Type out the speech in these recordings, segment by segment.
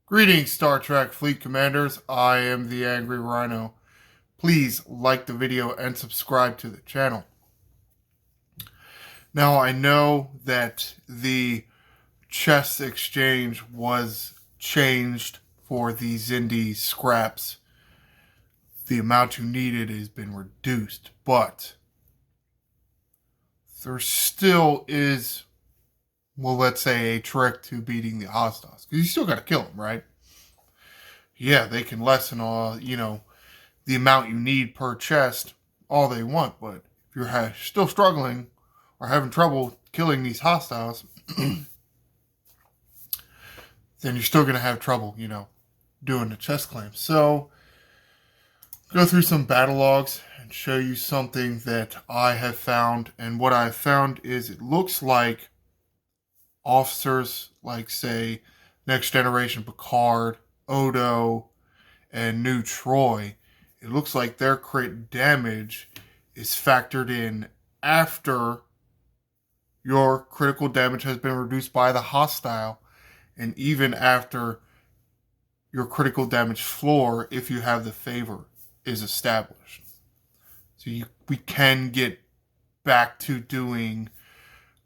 Greetings, Star Trek Fleet Commanders. I am the Angry Rhino. Please like the video and subscribe to the channel. Now, I know that the chest exchange was changed for the Xindi scraps. The amount you needed has been reduced, but there still is, well, let's say, a trick to beating the hostiles. Because you still got to kill them, right? Yeah, they can lessen the amount you need per chest all they want, but if you're still struggling or having trouble killing these hostiles, then you're still going to have trouble, doing the chest claim. So, go through some battle logs and show you something that I have found. And what I found is it looks like officers like, say, Next Generation Picard, Odo, and New Troy, it looks like their crit damage is factored in after your critical damage has been reduced by the hostile, and even after your critical damage floor, if you have the favor, is established. So we can get back to doing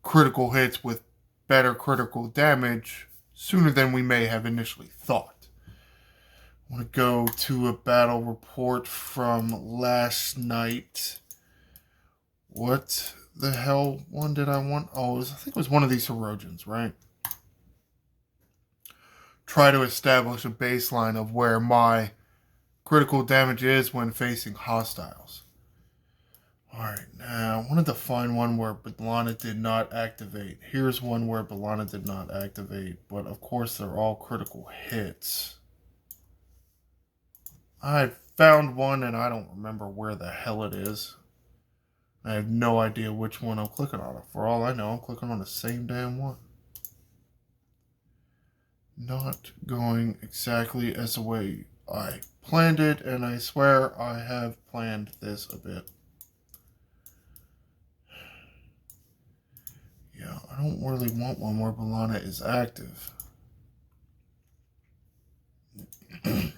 critical hits with better critical damage sooner than we may have initially thought. I want to go to a battle report from last night. What the hell one did I want? Oh, I think it was one of these Herodians, right? Try to establish a baseline of where my critical damage is when facing hostiles. Alright, now I wanted to find one where B'Elanna did not activate. Here's one where B'Elanna did not activate, but of course they're all critical hits. I found one and I don't remember where the hell it is. I have no idea which one I'm clicking on. For all I know, I'm clicking on the same damn one. Not going exactly as the way I planned it, and I swear I have planned this a bit. Yeah, I don't really want one where B'Elanna is active. Okay,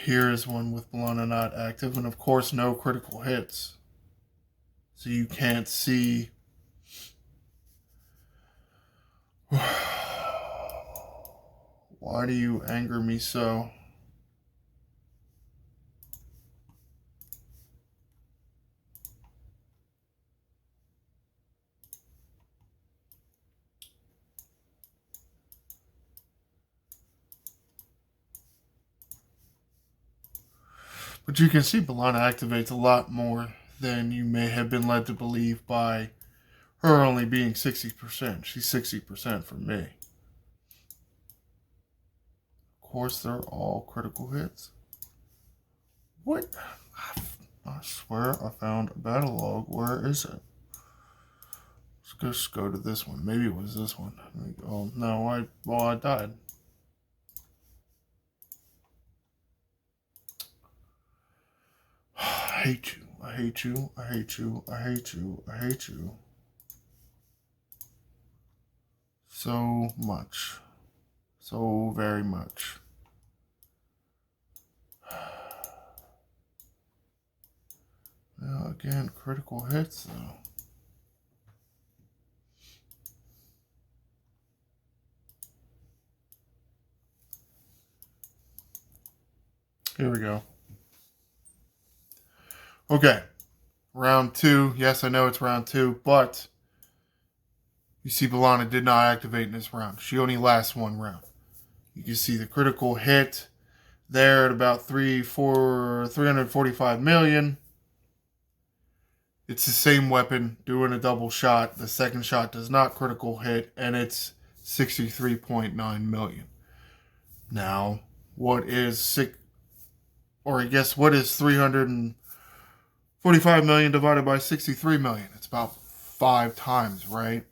here is one with B'Elanna not active, and of course no critical hits. So you can't see. Why do you anger me so? But you can see B'Elanna activates a lot more than you may have been led to believe by her only being 60%. She's 60% for me. Of course, they're all critical hits. What? I swear I found a battle log. Where is it? Let's just go to this one. Maybe it was this one. Oh, no, I died. I hate you. I hate you. I hate you. I hate you. I hate you. So much. So very much. Now, again, critical hits, though. Here we go. Okay. Round 2. Yes, I know it's round 2, but you see B'Elanna did not activate in this round. She only lasts one round. You can see the critical hit there at about 345 million. It's the same weapon doing a double shot. The second shot does not critical hit, and it's 63.9 million. Now, what is what is 345 million divided by 63 million? It's about 5 times, right?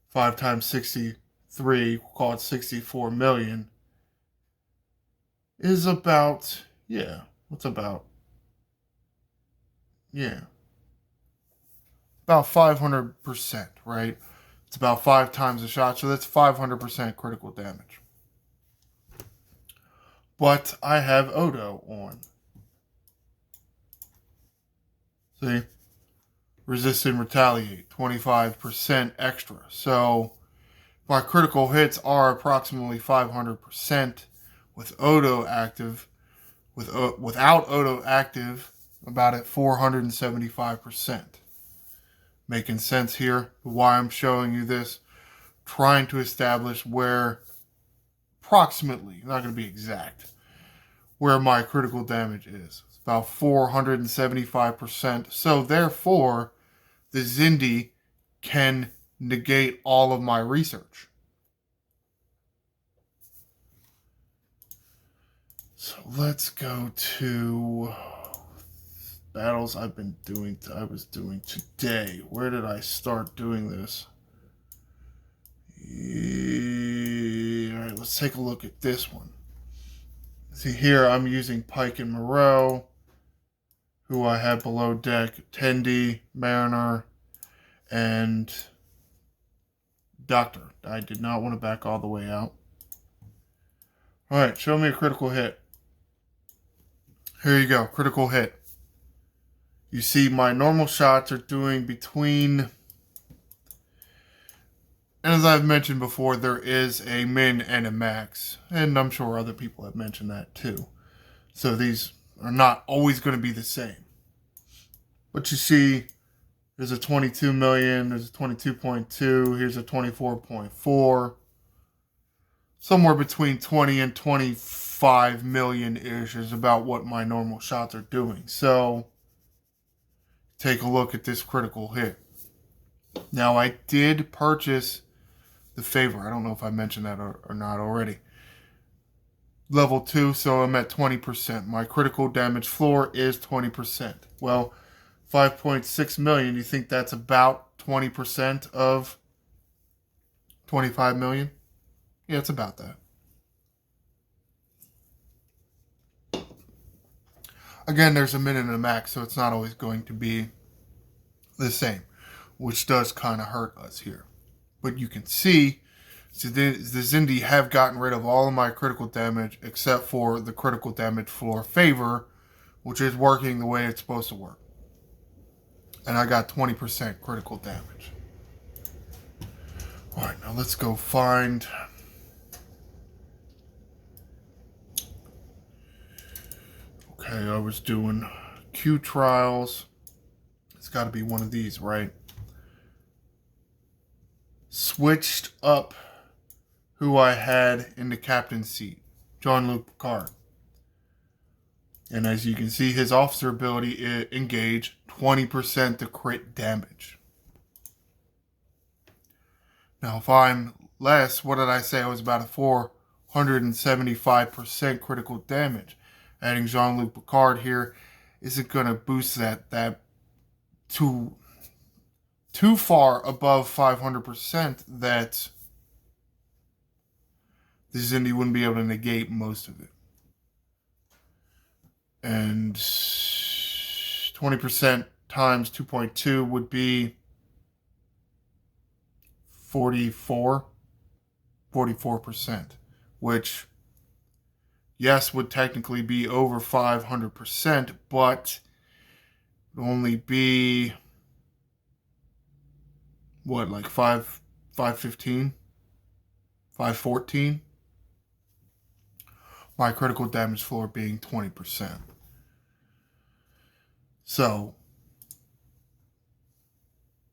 5 times 63, we'll call it 64 million, is about, about 500%, right? It's about 5 times the shot, so that's 500% critical damage. But I have Odo on. See? Resist and retaliate, 25% extra. So my critical hits are approximately 500% with Odo active. Without Odo active, about at 475%. Making sense here? Why I'm showing you this? Trying to establish where approximately, not going to be exact, where my critical damage is. It's about 475%. So therefore, the Xindi can negate all of my research. So let's go to battles I was doing today. Where did I start doing this? Alright, let's take a look at this one. See here, I'm using Pike and Moreau, who I have below deck, Xindi, Mariner, and Doctor. I did not want to back all the way out. Alright, show me a critical hit. Here you go, critical hit. You see my normal shots are doing between, and as I've mentioned before, there is a min and a max. And I'm sure other people have mentioned that too. So these are not always going to be the same. But you see, there's a 22 million, there's a 22.2, here's a 24.4. Somewhere between 20 and 25 million-ish is about what my normal shots are doing. So take a look at this critical hit. Now, I did purchase the favor. I don't know if I mentioned that or not already. Level 2, so I'm at 20%. My critical damage floor is 20%. Well, 5.6 million, you think that's about 20% of 25 million? Yeah, it's about that. Again, there's a min and a max, so it's not always going to be the same, which does kind of hurt us here. But you can see, so the Xindi have gotten rid of all of my critical damage except for the critical damage floor favor, which is working the way it's supposed to work. And I got 20% critical damage. Alright, now let's go find... Okay, I was doing Q trials. It's got to be one of these, right? Switched up who I had in the captain's seat, Jean-Luc Picard. And as you can see, his officer ability engage 20% to crit damage. Now, if I'm less, what did I say? I was about a 475% critical damage. Adding Jean-Luc Picard here isn't going to boost that too far above 500% that the Xindi wouldn't be able to negate most of it. And 20% times 2.2 would be 44%, which, yes, would technically be over 500%, but it would only be, what, like 515? 514? My critical damage floor being 20%. So,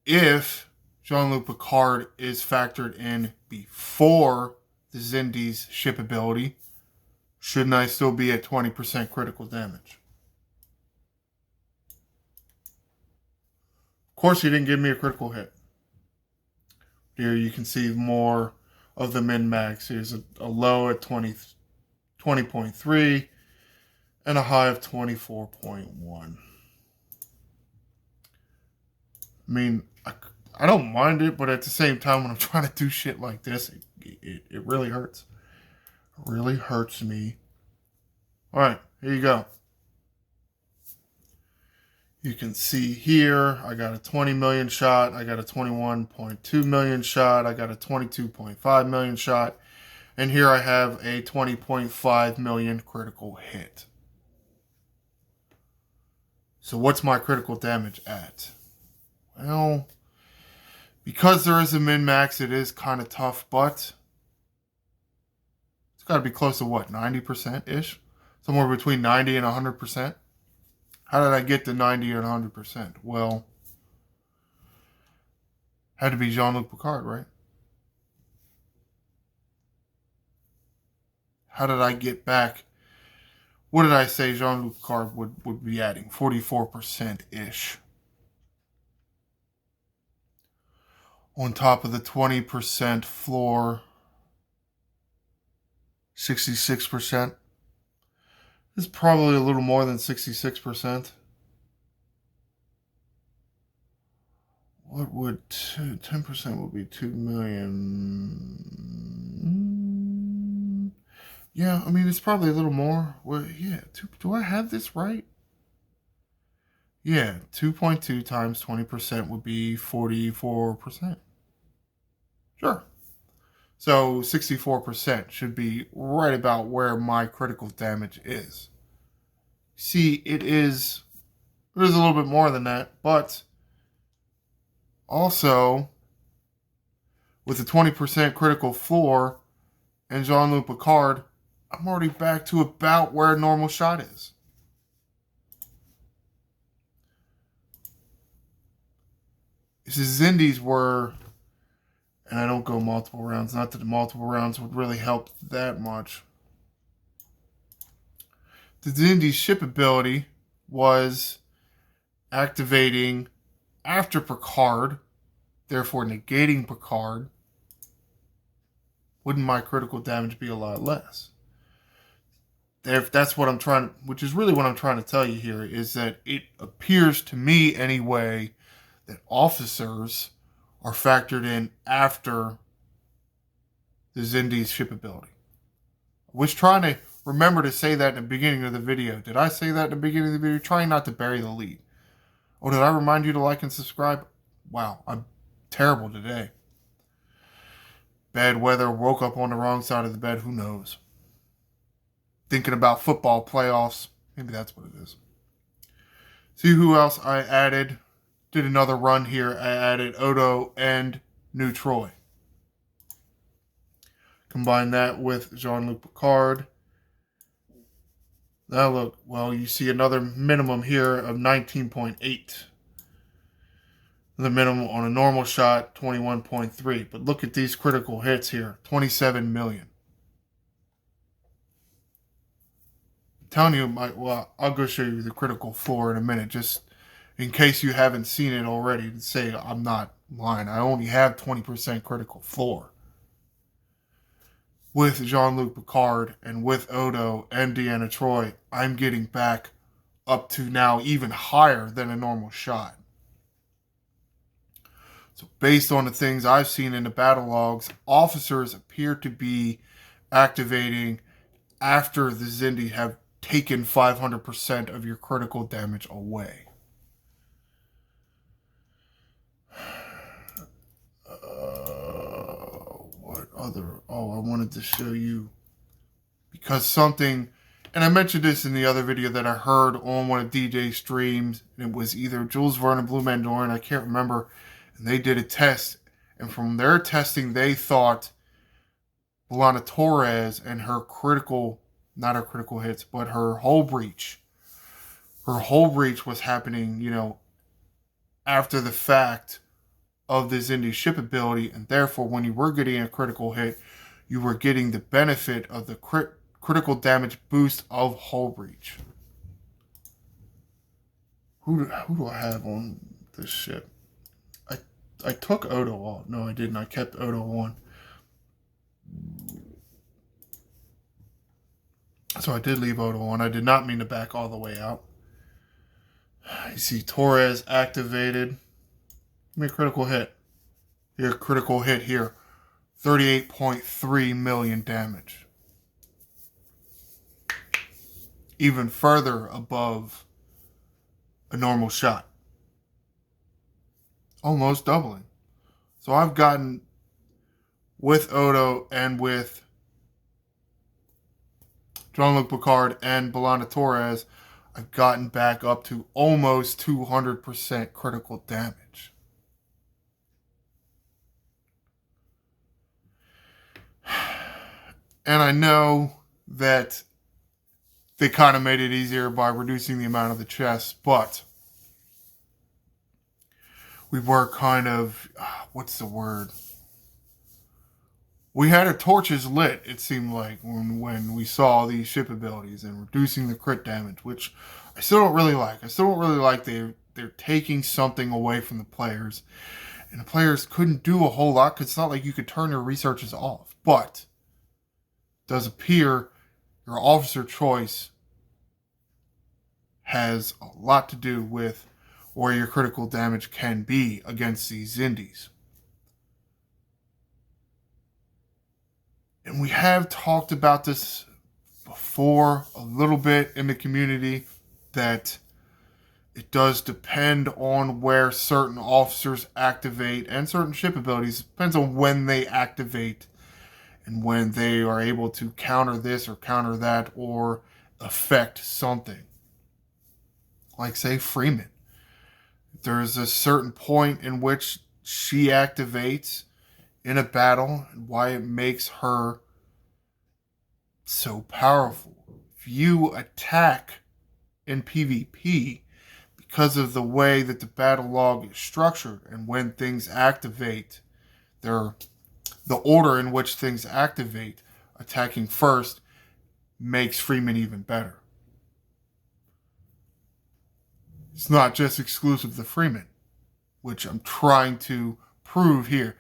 if Jean-Luc Picard is factored in before the Xindi's ship ability, shouldn't I still be at 20% critical damage? Of course, he didn't give me a critical hit. Here you can see more of the min-max. Here's a low at 20.3 and a high of 24.1. I mean, I don't mind it, but at the same time, when I'm trying to do shit like this, it really hurts. It really hurts me. All right, here you go. You can see here, I got a 20 million shot, I got a 21.2 million shot, I got a 22.5 million shot, and here I have a 20.5 million critical hit. So what's my critical damage at? Well, because there is a min-max, it is kind of tough, but it's got to be close to what, 90%-ish? Somewhere between 90 and 100%. How did I get to 90 and 100%? Well, had to be Jean-Luc Picard, right? How did I get back? What did I say Jean-Luc Picard would be adding? 44%-ish. On top of the 20% floor, 66%. It's probably a little more than 66%. What would 10% would be 2 million? Yeah, I mean, it's probably a little more. Well, yeah, do I have this right? Yeah, 2.2 times 20% would be 44%. Sure. So 64% should be right about where my critical damage is. See, it is a little bit more than that, but also with the 20% critical floor and Jean-Luc Picard, I'm already back to about where a normal shot is. If the Xindis were, and I don't go multiple rounds, not that the multiple rounds would really help that much. The Xindi ship ability was activating after Picard, therefore negating Picard. Wouldn't my critical damage be a lot less? If that's what I'm trying to, which is really what I'm trying to tell you here, is that it appears to me anyway that officers are factored in after the Xindi's ship ability. I was trying to remember to say that in the beginning of the video. Did I say that in the beginning of the video? Trying not to bury the lead. Oh, did I remind you to like and subscribe? Wow, I'm terrible today. Bad weather, woke up on the wrong side of the bed, who knows? Thinking about football playoffs. Maybe that's what it is. See who else I added. Did another run here. I added Odo and New Troy. Combine that with Jean-Luc Picard. Now look, well, you see another minimum here of 19.8. The minimum on a normal shot, 21.3. But look at these critical hits here, 27 million. I'm telling you, well, I'll go show you the critical floor in a minute, just in case you haven't seen it already, to say I'm not lying. I only have 20% critical floor. With Jean-Luc Picard and with Odo and Deanna Troi, I'm getting back up to now even higher than a normal shot. So based on the things I've seen in the battle logs, officers appear to be activating after the Xindi have taken 500% of your critical damage away. What other? Oh, I wanted to show you because something, and I mentioned this in the other video that I heard on one of DJ's streams, and it was either Jules Verne or Blue Mandalorian, I can't remember, and they did a test, and from their testing, they thought B'Elanna Torres and her critical, not her critical hits, but her hull breach was happening, after the fact of the Xindi ship ability, and therefore when you were getting a critical hit, you were getting the benefit of the critical damage boost of hull breach. Who do I have on this ship? I took Odo off. No, I didn't. I kept Odo on. So I did leave Odo on. I did not mean to back all the way out. You see Torres activated. Give me a critical hit. Here, critical hit here. 38.3 million damage. Even further above a normal shot. Almost doubling. So I've gotten, with Odo and with Jean-Luc Picard and B'Elanna Torres, I've gotten back up to almost 200% critical damage. And I know that they kind of made it easier by reducing the amount of the chest, but we were kind of, what's the word? We had our torches lit, it seemed like, when we saw these ship abilities and reducing the crit damage, which I still don't really like. I still don't really like they're taking something away from the players. And the players couldn't do a whole lot because it's not like you could turn your researches off. But it does appear your officer choice has a lot to do with where your critical damage can be against these Xindis. And we have talked about this before a little bit in the community, that it does depend on where certain officers activate and certain ship abilities. It depends on when they activate and when they are able to counter this or counter that or affect something. Like, say, Freeman. There's a certain point in which she activates in a battle and why it makes her so powerful. If you attack in PvP, because of the way that the battle log is structured and when things activate, the order in which things activate, attacking first makes Freeman even better. It's not just exclusive to Freeman, which I'm trying to prove here.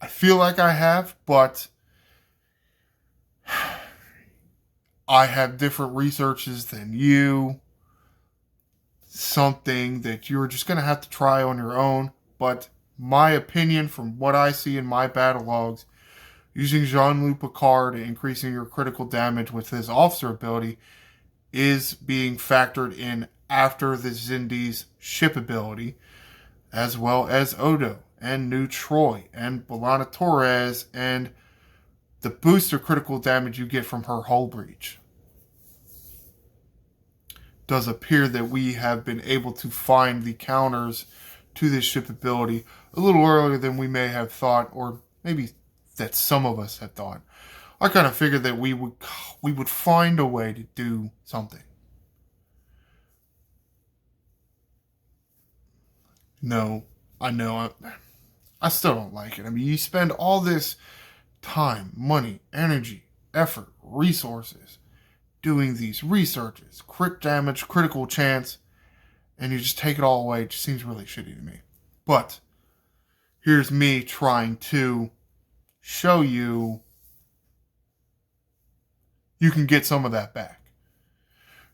I feel like I have, but I have different researches than you. Something that you're just going to have to try on your own. But my opinion, from what I see in my battle logs, using Jean-Luc Picard and increasing your critical damage with his officer ability is being factored in after the Xindi's ship ability, as well as Odo and New Troy and B'Elanna Torres and the booster critical damage you get from her hull breach. Does appear that we have been able to find the counters to this ship ability a little earlier than we may have thought, or maybe that some of us had thought. I kind of figured that we would find a way to do something. No, I know. I still don't like it. I mean, you spend all this time, money, energy, effort, resources doing these researches, crit damage, critical chance, and you just take it all away. It just seems really shitty to me. But here's me trying to show you can get some of that back.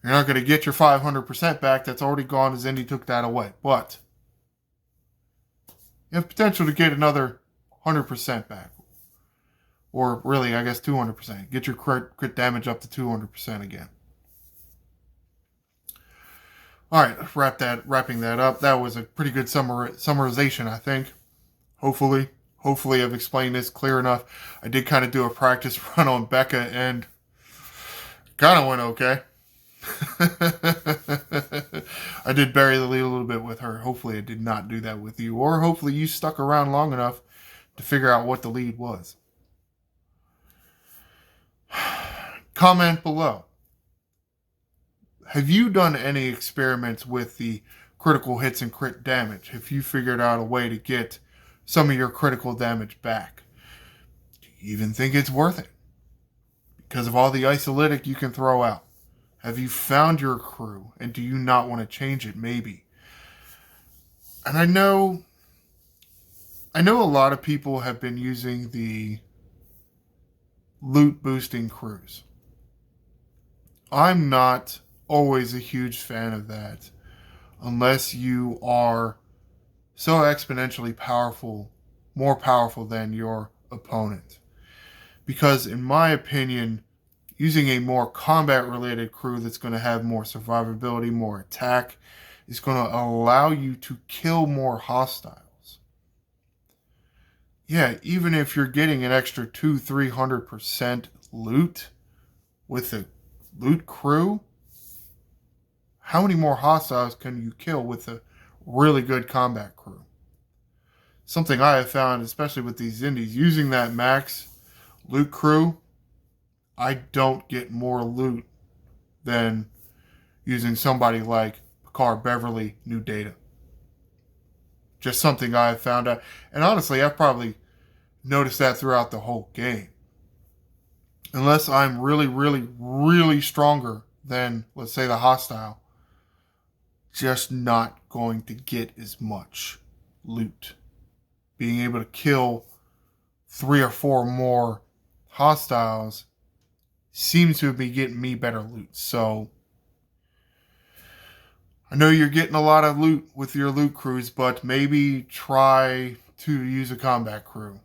You're not going to get your 500% back. That's already gone as Xindi took that away. But you have potential to get another 100% back. Or really, I guess 200%. Get your crit damage up to 200% again. Alright, wrapping that up. That was a pretty good summarization, I think. Hopefully I've explained this clear enough. I did kind of do a practice run on Becca and kind of went okay. I did bury the lead a little bit with her. Hopefully I did not do that with you. Or hopefully you stuck around long enough to figure out what the lead was. Comment below. Have you done any experiments with the critical hits and crit damage? Have you figured out a way to get some of your critical damage back? Do you even think it's worth it? Because of all the isolytic you can throw out. Have you found your crew? And do you not want to change it? Maybe. And I know a lot of people have been using the loot boosting crews. I'm not always a huge fan of that unless you are so exponentially powerful, more powerful than your opponent. Because in my opinion, using a more combat related crew that's going to have more survivability, more attack, is going to allow you to kill more hostiles. Yeah, even if you're getting an extra 200-300% loot with the loot crew, how many more hostiles can you kill with a really good combat crew? Something I have found, especially with these Xindis, using that max loot crew, I don't get more loot than using somebody like Picard, Beverly, New Data. Just something I have found out. And honestly, I've probably noticed that throughout the whole game. Unless I'm really, really, really stronger than, let's say, the hostile, just not going to get as much loot. Being able to kill 3 or 4 more hostiles seems to be getting me better loot. So I know you're getting a lot of loot with your loot crews, but maybe try to use a combat crew.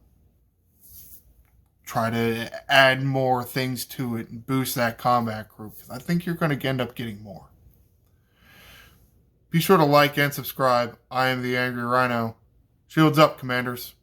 Try to add more things to it and boost that combat crew, because I think you're going to end up getting more. Be sure to like and subscribe. I am the Angry Rhino. Shields up, Commanders.